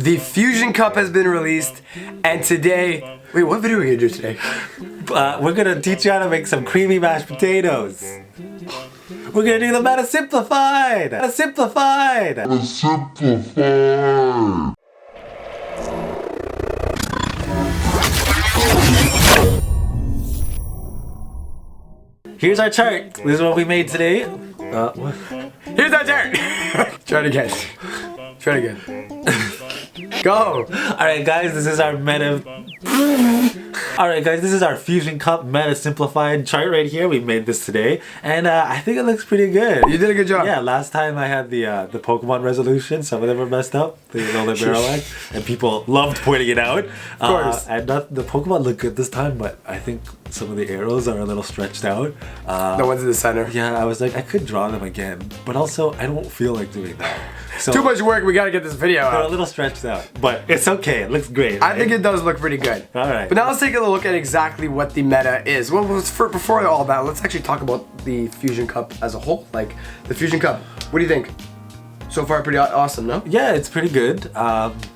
The Fusion Cup has been released, and today... Wait, what video are we gonna do today? We're gonna teach you how to make some creamy mashed potatoes. We're gonna do the meta simplified. Here's our chart. This is what we made today. What? Here's our chart. Try it again. Go. Alright guys, this is our Fusion Cup meta simplified chart right here. We made this today, and I think it looks pretty good. You did a good job. Yeah, last time I had the Pokemon resolution. Some of them were messed up. They know the barrel line, and people loved pointing it out. Of course. And the Pokemon look good this time, but I think some of the arrows are a little stretched out. The ones in the center. Yeah, I was like, I could draw them again, but also I don't feel like doing that. So too much work. We gotta get this video out. They're a little stretched out, but it's okay. It looks great. I think it does look pretty good. All right. But now let's take a look at exactly what the meta is. Well, before all that, let's actually talk about the Fusion Cup as a whole. Like, the Fusion Cup, what do you think? So far, pretty awesome, no? Yeah, it's pretty good.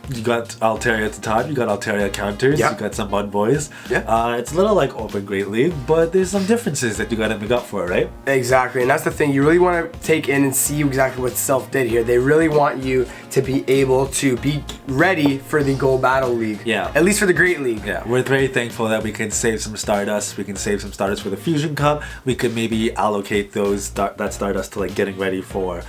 You got Altaria at the top, you got Altaria counters, Yep. you got some Mud Boys. Yeah. It's a little like Open Great League, but there's some differences that you gotta make up for, right? Exactly, and that's the thing. You really want to take in and see exactly what Self did here. They really want you to be able to be ready for the Go Battle League. Yeah. At least for the Great League. Yeah, we're very thankful that we can save some Stardust. We can save some Stardust for the Fusion Cup. We could maybe allocate that Stardust to like getting ready for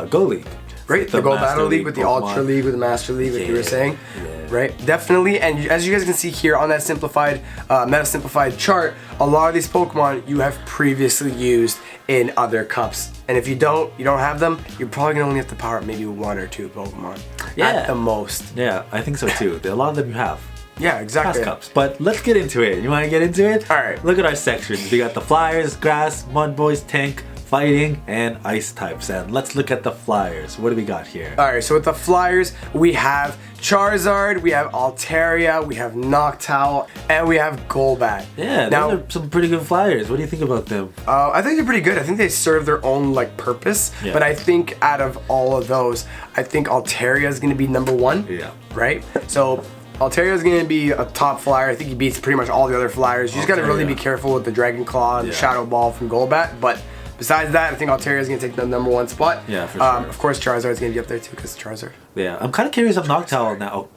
Go League. Right, the Go Master Battle League with the Pokemon. Ultra League, with the Master League, like you were saying. Yeah. Right, definitely. And as you guys can see here on that simplified, meta simplified chart, a lot of these Pokemon you have previously used in other cups. And if you don't have them, you're probably gonna only have to power up maybe 1 or 2 Pokemon at the most. Yeah, I think so too. A lot of them you have. Yeah, exactly. Past cups. But let's get into it. You want to get into it? Alright. Look at our sections. We got the Flyers, Grass, Mud Boys, Tank, Fighting, and Ice types. And let's look at the Flyers. What do we got here? Alright, so with the Flyers, we have Charizard, we have Altaria, we have Noctowl, and we have Golbat. Yeah, now, those are some pretty good Flyers. What do you think about them? I think they're pretty good. I think they serve their own like purpose. Yeah. But I think out of all of those, I think Altaria is going to be number 1. Yeah. Right? So Altaria is going to be a top flyer. I think he beats pretty much all the other flyers. You just got to really be careful with the Dragon Claw and the Shadow Ball from Golbat. But besides that, I think Altaria is going to take the number 1 spot. Yeah, for sure. Of course, Charizard is going to be up there too because Charizard. Yeah, I'm kind of curious of Noctowl now.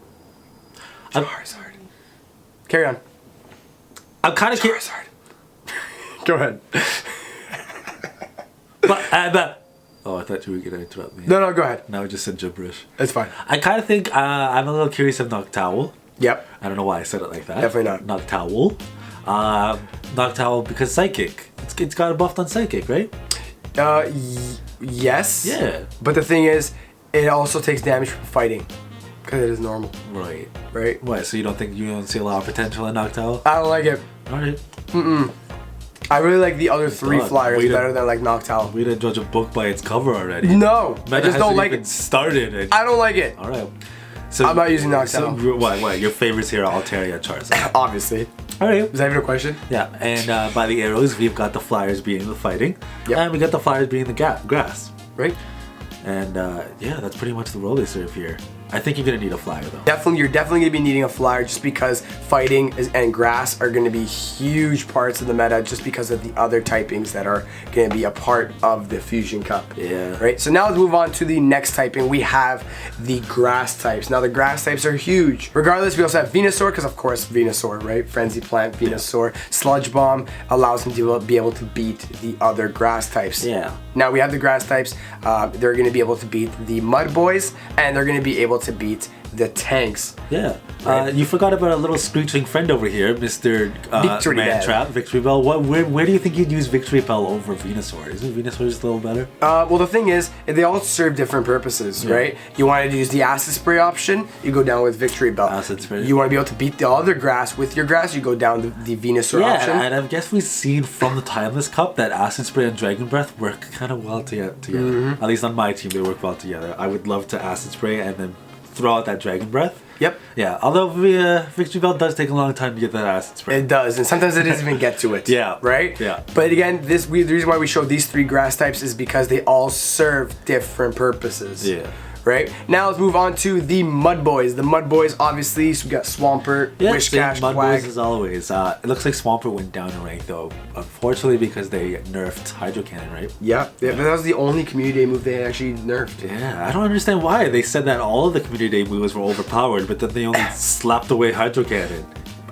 Charizard. Carry on. I'm kind of curious. Charizard. Go ahead. But, oh, I thought you were going to interrupt me. No, go ahead. No, I just said gibberish. It's fine. I kind of think I'm a little curious of Noctowl. Yep. I don't know why I said it like that. Definitely not. Noctowl. Noctowl because Psychic. It's got a buffed on Psychic, right? Yes. Yeah. But the thing is, it also takes damage from fighting. Because it is normal. Right. Right? What, so you don't see a lot of potential in Noctowl? I don't like it. Alright. I really like the other 3 God, flyers way to- better than like Noctowl. We didn't judge a book by its cover already. No, I Meta just don't hasn't like even it. started. And... I don't like it. Alright. So I'm not using Noctowl. So, what? Your favorites here are Altaria and Charizard. Obviously. Alright. Is that even a question? Yeah, and by the arrows, we've got the Flyers being the fighting. Yep. And we got the Flyers being the grass. Right? And yeah, that's pretty much the role they serve here. I think you're gonna need a flyer though. You're definitely gonna be needing a flyer just because fighting and grass are gonna be huge parts of the meta just because of the other typings that are gonna be a part of the Fusion Cup. Yeah. Right, so now let's move on to the next typing. We have the grass types. Now the grass types are huge. Regardless, we also have Venusaur, because of course Venusaur, right? Frenzy Plant, Venusaur. Sludge Bomb allows him to be able to beat the other grass types. Yeah. Now we have the grass types. They're gonna be able to beat the Mud Boys, and they're gonna be able to beat the tanks. Yeah. Right. You forgot about a little screeching friend over here, Mr. Victory Bell. Mantrap, Victory Bell. Where do you think you'd use Victory Bell over Venusaur? Isn't Venusaur just a little better? Well, the thing is, they all serve different purposes, right? You want to use the Acid Spray option, you go down with Victory Bell. Acid Spray. You want to be able to beat the other grass with your grass, you go down the Venusaur option. Yeah, and I guess we've seen from the Timeless Cup that Acid Spray and Dragon Breath work kind of well together. At least on my team, they work well together. I would love to Acid Spray and then throw out that Dragon Breath. Yep. Yeah, although Victory Bell does take a long time to get that Acid Spray. It does, and sometimes it doesn't even get to it. Yeah. Right? Yeah. But again, the reason why we showed these 3 grass types is because they all serve different purposes. Yeah. Right? Now let's move on to the Mud Boys. The Mud Boys, obviously, so we got Swampert, Wishcash, Mud Quag. Boys as always. It looks like Swampert went down in rank though, unfortunately, because they nerfed Hydro Cannon, right? Yeah, that was the only Community Day move they actually nerfed. Yeah, I don't understand why. They said that all of the Community Day moves were overpowered, but then they only slapped away Hydro Cannon.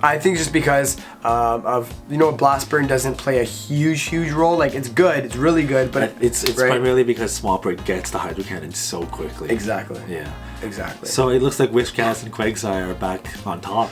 I think just because of, Blast Burn doesn't play a huge role. Like, it's good, it's really good, but it's right? primarily because Swampert gets the Hydro Cannon so quickly. Exactly. Yeah. Exactly. So it looks like Wishcast and Quagsire are back on top.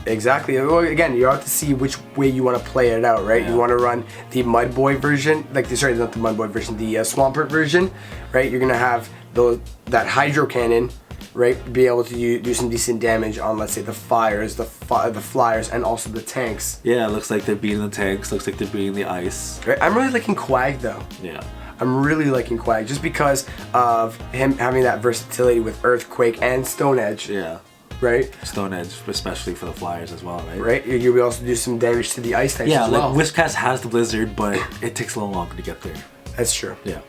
Exactly. Well, again, you have to see which way you want to play it out, right? Yeah. You want to run the Mud Boy version, not the Mud Boy version, the Swampert version, right? You're gonna have that Hydro Cannon, right? Be able to do some decent damage on, let's say, the fires, the flyers, and also the tanks. Yeah, it looks like they're beating the tanks. Looks like they're beating the ice. Right? I'm really liking Quag though. Yeah. I'm really liking Quag just because of him having that versatility with Earthquake and Stone Edge. Yeah. Right? Stone Edge, especially for the flyers as well, right? Right? You'll also do some damage to the ice types as well. Yeah, like Wishcast has the Blizzard, but it takes a little longer to get there. That's true. Yeah.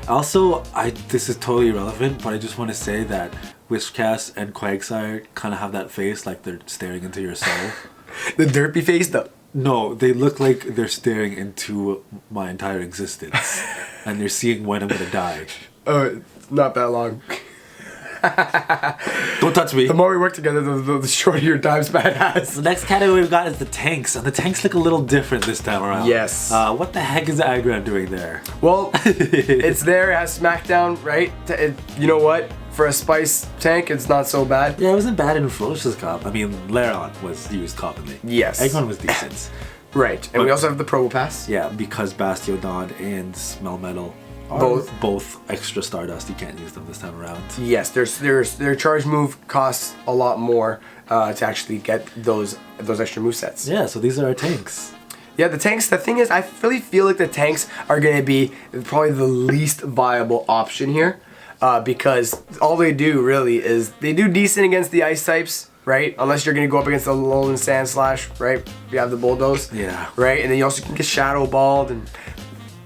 Also, this is totally irrelevant, but I just want to say that Wishcast and Quagsire kind of have that face like they're staring into your soul. The derpy face though. No, they look like they're staring into my entire existence. And they're seeing when I'm gonna die. Oh, not that long. Don't touch me. The more we work together, the shorter your time span has. The next category we've got is the tanks, and the tanks look a little different this time around. Yes. What the heck is Aggron doing there? Well, it's there, it has Smackdown, right? You know what? For a Spice tank, it's not so bad. Yeah, it wasn't bad in Ferocious Comp. I mean, Laron was used commonly. Yes. Aggron was decent. Right, and we also have the Probo Pass. Yeah, because Bastiodon and Smell both extra Stardust. You can't use them this time around. Yes, their charge move costs a lot more to actually get those extra movesets. Yeah, so these are our tanks. Yeah, the tanks, the thing is, I really feel like the tanks are going to be probably the least viable option here because all they do really is they do decent against the ice types, right? Unless you're going to go up against the Alolan Sandslash, right? You have the Bulldoze. Yeah. Right? And then you also can get Shadow Balled, and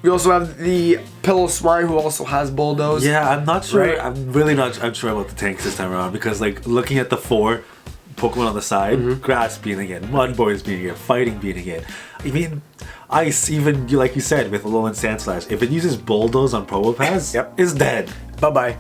we also have the Pillow Swine who also has Bulldoze. Yeah, I'm not sure. Right? I'm really not unsure about the tanks this time around because, like, looking at the 4 Pokemon on the side, Grass beating it, Mud Boys beating it, Fighting beating it. I mean, Ice, even like you said, with Alolan Sandslash, if it uses Bulldoze on Probopass, Yep. it's dead. Bye-bye.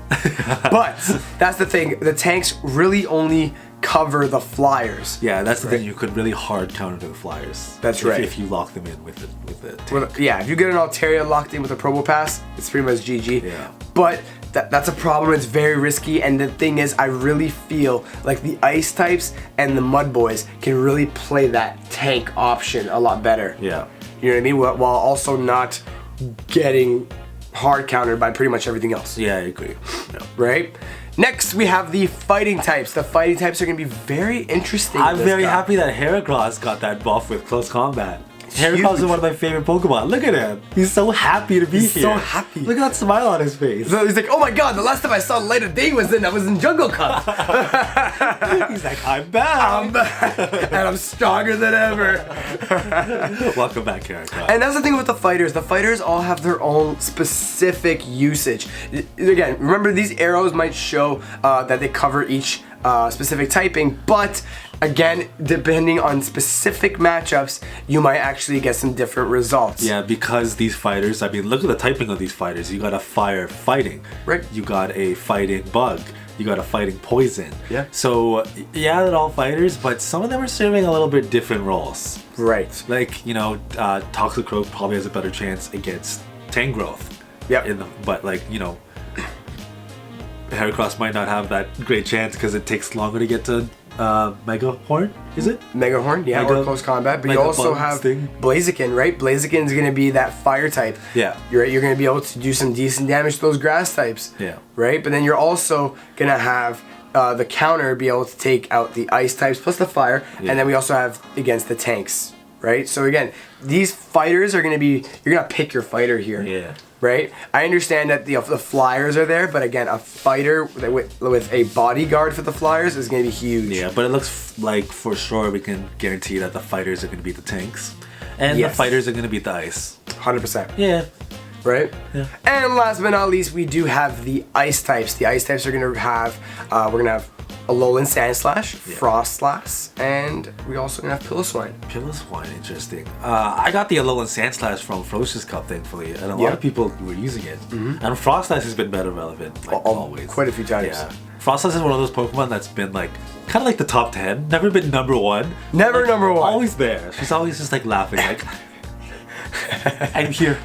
But that's the thing. The tanks really only cover the flyers. Yeah, that's the thing. You could really hard counter the flyers. That's right. If you lock them in with the tank. Yeah, if you get an Altaria locked in with a Probopass, it's pretty much GG. Yeah. But that's a problem. It's very risky, and the thing is, I really feel like the Ice types and the Mud Boys can really play that tank option a lot better. Yeah. You know what I mean? While also not getting hard countered by pretty much everything else. Yeah, I agree. Yeah. Right? Next, we have the fighting types. The fighting types are going to be very interesting. I'm very happy that Heracross got that buff with close combat. Heracross is one of my favorite Pokemon. Look at him. He's so happy to be here. He's so happy. Look at that smile on his face. So he's like, oh my god, the last time I saw Light of Day was in Jungle Cup. He's like, I'm back. I'm back. And I'm stronger than ever. Welcome back, Heracross. And that's the thing with the fighters. The fighters all have their own specific usage. Again, remember these arrows might show that they cover each specific typing, but again, depending on specific matchups, you might actually get some different results. Yeah, because these fighters, I mean, look at the typing of these fighters. You got a fire fighting. Right. You got a fighting bug. You got a fighting poison. Yeah. So, yeah, they're all fighters, but some of them are serving a little bit different roles. Right. Like, Toxicroak probably has a better chance against Tangrowth. Yep. But, like, Heracross might not have that great chance because it takes longer to get to Mega Horn, is it? Mega Horn, yeah, or close combat. But you also have Blaziken, right? Blaziken is going to be that fire type. Yeah. You're going to be able to do some decent damage to those grass types. Yeah. Right? But then you're also going to have the counter be able to take out the ice types plus the fire. Yeah. And then we also have against the tanks, right? So again, these fighters are going to be, you're going to pick your fighter here. Yeah. Right? I understand that the flyers are there, but again, a fighter with a bodyguard for the flyers is going to be huge. Yeah, but it looks like for sure we can guarantee that the fighters are going to beat the tanks. And the fighters are going to beat the ice. 100%. Yeah. right? Yeah. And last but not least, we do have the ice types. The ice types are gonna have, we're gonna have Alolan Sandslash, Frostlass, and we also gonna have Piloswine. Piloswine, interesting. I got the Alolan Sandslash from Ferocious Cup, thankfully, and a lot of people were using it. And Frostlass has been better relevant, like always. Quite a few times. Yeah. Frostlass is one of those Pokemon that's been like, kind of like the top 10, never been number 1. Never like, number 1. Always there. She's always just like laughing, like, I'm here.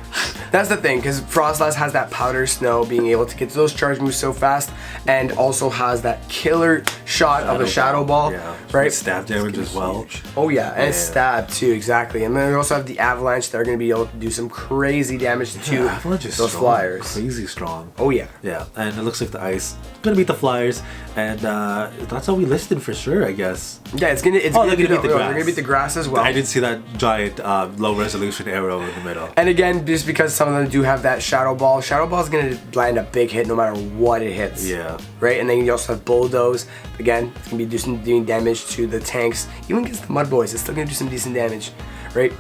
That's the thing, because Frostlass has that Powder Snow, being able to get to those charge moves so fast, and also has that killer shot of a Shadow Ball, right? Stab damage as well. Huge. Oh yeah, and stab too, exactly. And then we also have the Avalanche that are going to be able to do some crazy damage to those Flyers. Crazy strong. Oh yeah. Yeah, and it looks like the ice gonna beat the Flyers, and that's how we listed for sure, I guess. Yeah, it's gonna beat the grass. They're gonna beat the grass as well. I did see that giant low resolution arrow in the middle. And again, just because some of them do have that Shadow Ball is gonna land a big hit no matter what it hits. Yeah. Right, and then you also have Bulldoze. Again, it's gonna be doing damage to the tanks. Even against the Mud Boys, it's still gonna do some decent damage, right?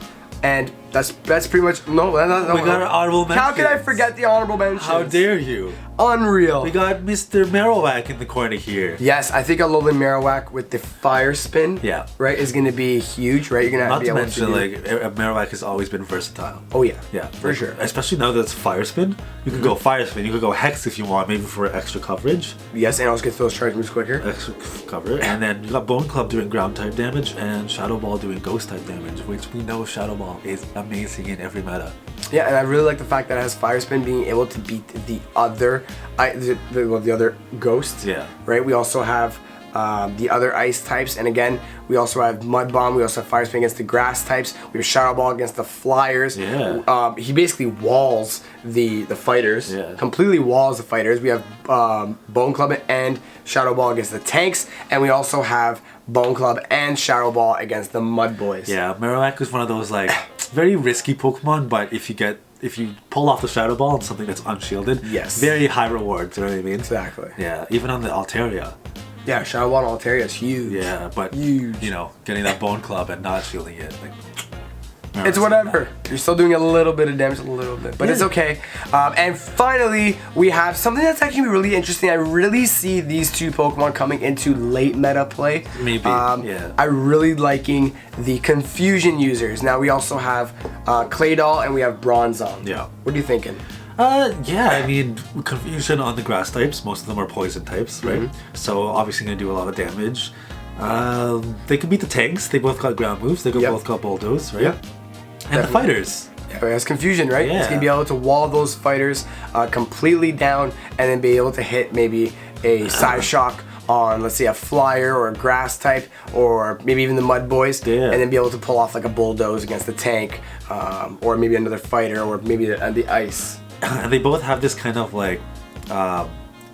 And that's pretty much no. We got an honorable mention. How could I forget the honorable mentions? How dare you? Unreal. We got Mr. Marowak in the corner here. Yes, I think a Alolan Marowak with the Fire Spin. Yeah. Right, is gonna be huge. Right, you're gonna Not be to able mention, to like, Marowak has always been versatile. Oh yeah. Yeah, for like, sure. Especially now that it's Fire Spin. You can go Fire Spin. You could go Hex if you want, maybe for extra coverage. Yes, and also get those charge moves quicker. Extra cover. And then you got Bone Club doing ground type damage and Shadow Ball doing ghost type damage, which we know Shadow Ball is amazing in every meta. Yeah, and I really like the fact that it has Fire Spin being able to beat the other, the other ghosts. Yeah. Right. We also have the other ice types, and again, we also have Mud Bomb. We also have Fire Spin against the grass types. We have Shadow Ball against the Flyers. Yeah. He basically walls the fighters. Yeah. Completely walls the fighters. We have Bone Club and Shadow Ball against the tanks, and we also have Bone Club and Shadow Ball against the Mud Boys. Yeah, Marowak is one of those like very risky Pokemon, but if you pull off the Shadow Ball on something that's unshielded, yes, very high rewards. You know what I mean? Exactly. Yeah, even on the Altaria. Yeah, Shadow Ball and Altaria is huge. Yeah, but huge. You know, getting that Bone Club and not shielding it, like, it's whatever. You're still doing a little bit of damage, but it's okay. And finally, we have something that's actually really interesting. I really see these two Pokemon coming into late meta play. Maybe, yeah. I really liking the Confusion users. Now we also have Claydol and we have Bronzong. Yeah. What are you thinking? Yeah, I mean, Confusion on the grass types, most of them are poison types, right? So obviously gonna do a lot of damage. They can beat the tanks. They both got ground moves. They both got Bulldoze, right? Yep. And the fighters. Yeah, it has Confusion, right? Yeah. It's gonna be able to wall those fighters completely down, and then be able to hit maybe a Psy Shock on, let's say, a Flyer or a Grass type, or maybe even the Mud Boys, and then be able to pull off like a Bulldoze against the tank, or maybe another fighter, or maybe the ice. And they both have this kind of like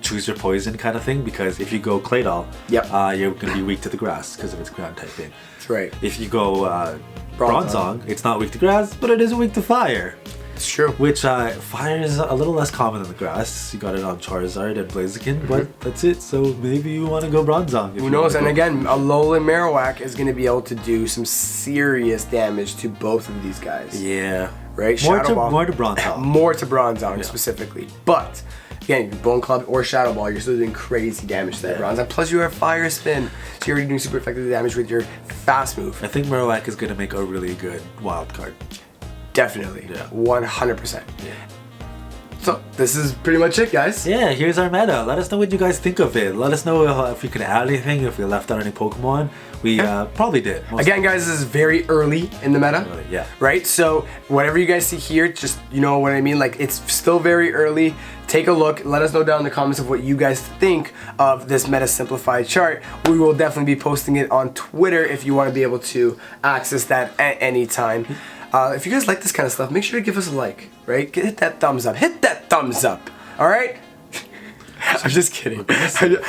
choose your poison kind of thing, because if you go Claydol, you're going to be weak to the grass because of its ground typing. That's right. If you go Bronzong, it's not weak to grass, but it is weak to fire. It's true. Which fire is a little less common than the grass. You got it on Charizard and Blaziken, but that's it. So maybe you want to go Bronzong. Who knows? And again, Alolan Marowak is going to be able to do some serious damage to both of these guys. Yeah. Right? More to Bronzong. More to Bronzong specifically. But again, Bone Club or Shadow Ball, you're still doing crazy damage to that Bronzong. Plus you have Fire Spin, so you're already doing super effective damage with your fast move. I think Marowak is going to make a really good wild card. Definitely. Yeah. 100%. Yeah. So this is pretty much it, guys. Yeah, here's our meta. Let us know what you guys think of it. Let us know if we could add anything, if we left out any Pokemon. We probably did. Again, guys, this is very early in the meta. Yeah. Right? So whatever you guys see here, just, you know what I mean? Like, it's still very early. Take a look. Let us know down in the comments of what you guys think of this meta simplified chart. We will definitely be posting it on Twitter if you want to be able to access that at any time. If you guys like this kind of stuff, make sure to give us a like, right? Hit that thumbs up. Hit that thumbs up. All right? I'm just kidding.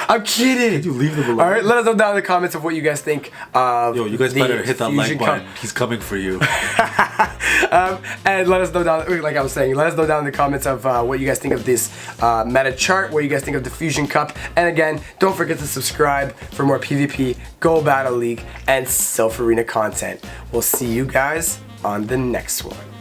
I'm kidding. Can you leave them alone? All right, let us know down in the comments of what you guys think of Yo, you guys better hit that like button. Cup. He's coming for you. And let us know down, like I was saying, let us know down in the comments of what you guys think of this meta chart, what you guys think of the Fusion Cup. And again, don't forget to subscribe for more PvP, Go Battle League, and Self Arena content. We'll see you guys on the next one.